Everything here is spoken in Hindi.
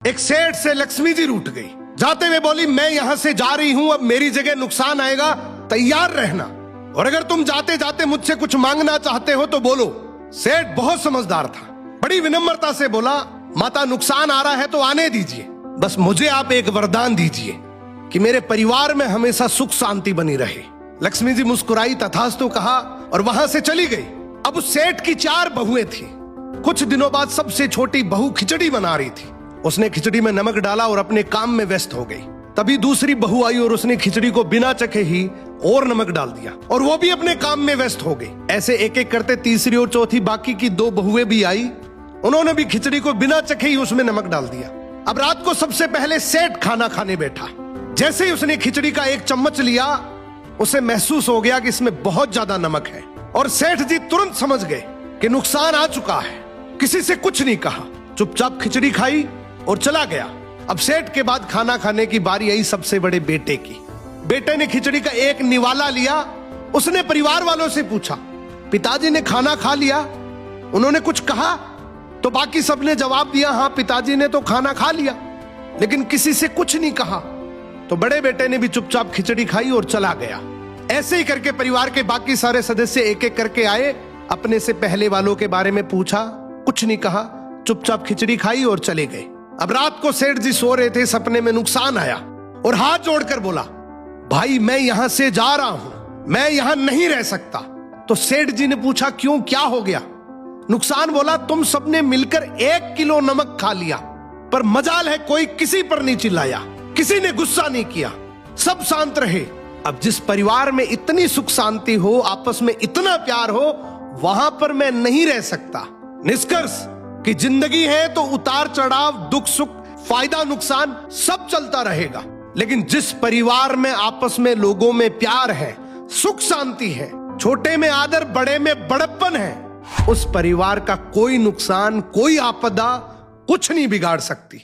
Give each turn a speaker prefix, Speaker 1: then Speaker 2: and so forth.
Speaker 1: एक सेठ से लक्ष्मी जी रूठ गई। जाते हुए बोली, मैं यहां से जा रही हूं, अब मेरी जगह नुकसान आएगा, तैयार रहना, और अगर तुम जाते जाते मुझसे कुछ मांगना चाहते हो तो बोलो। सेठ बहुत समझदार था, बड़ी विनम्रता से बोला, माता नुकसान आ रहा है तो आने दीजिए, बस मुझे आप एक वरदान दीजिए कि मेरे परिवार में हमेशा सुख शांति बनी रहे। लक्ष्मी जी मुस्कुराई, तथास्तु कहा और वहां से चली गई। अब उस सेठ की 4 बहुएं थी। कुछ दिनों बाद सबसे छोटी बहू खिचड़ी बना रही थी। उसने खिचड़ी में नमक डाला और अपने काम में व्यस्त हो गई। तभी दूसरी बहू आई और उसने खिचड़ी को बिना चखे ही और नमक डाल दिया और वो भी अपने काम में व्यस्त हो गई। ऐसे एक एक करते तीसरी और चौथी बाकी की 2 बहुएं भी आई। उन्होंने भी खिचड़ी को बिना चखे ही उसमें नमक डाल दिया। अब रात को सबसे पहले सेठ खाना खाने बैठा। जैसे ही उसने खिचड़ी का 1 चम्मच लिया, उसे महसूस हो गया कि इसमें बहुत ज्यादा नमक है, और सेठ जी तुरंत समझ गए कि नुकसान आ चुका है। किसी से कुछ नहीं कहा, चुपचाप खिचड़ी खाई और चला गया। अब सेठ के बाद खाना खाने की बारी आई सबसे बड़े बेटे की। बेटे ने खिचड़ी का 1 निवाला लिया। उसने परिवार वालों से पूछा, पिताजी ने खाना खा लिया? उन्होंने कुछ कहा? तो बाकी सबने जवाब दिया, हाँ पिताजी ने तो खाना खा लिया, लेकिन किसी से कुछ नहीं कहा। तो बड़े बेटे ने भी चुपचाप खिचड़ी खाई और चला गया। ऐसे ही करके परिवार के बाकी सारे सदस्य एक एक करके आए, अपने से पहले वालों के बारे में पूछा, कुछ नहीं कहा, चुपचाप खिचड़ी खाई और चले गए। अब रात को सेठ जी सो रहे थे, सपने में नुकसान आया और हाथ जोड़कर बोला, भाई मैं यहां से जा रहा हूं, मैं यहां नहीं रह सकता। तो सेठ जी ने पूछा, क्यों, क्या हो गया? नुकसान बोला, तुम सबने मिलकर 1 किलो नमक खा लिया, पर मजाल है कोई किसी पर नहीं चिल्लाया, किसी ने गुस्सा नहीं किया, सब शांत रहे। अब जिस परिवार में इतनी सुख शांति हो, आपस में इतना प्यार हो, वहां पर मैं नहीं रह सकता। निष्कर्ष कि जिंदगी है तो उतार चढ़ाव, दुख सुख, फायदा नुकसान सब चलता रहेगा, लेकिन जिस परिवार में आपस में लोगों में प्यार है, सुख शांति है, छोटे में आदर, बड़े में बड़प्पन है, उस परिवार का कोई नुकसान, कोई आपदा कुछ नहीं बिगाड़ सकती।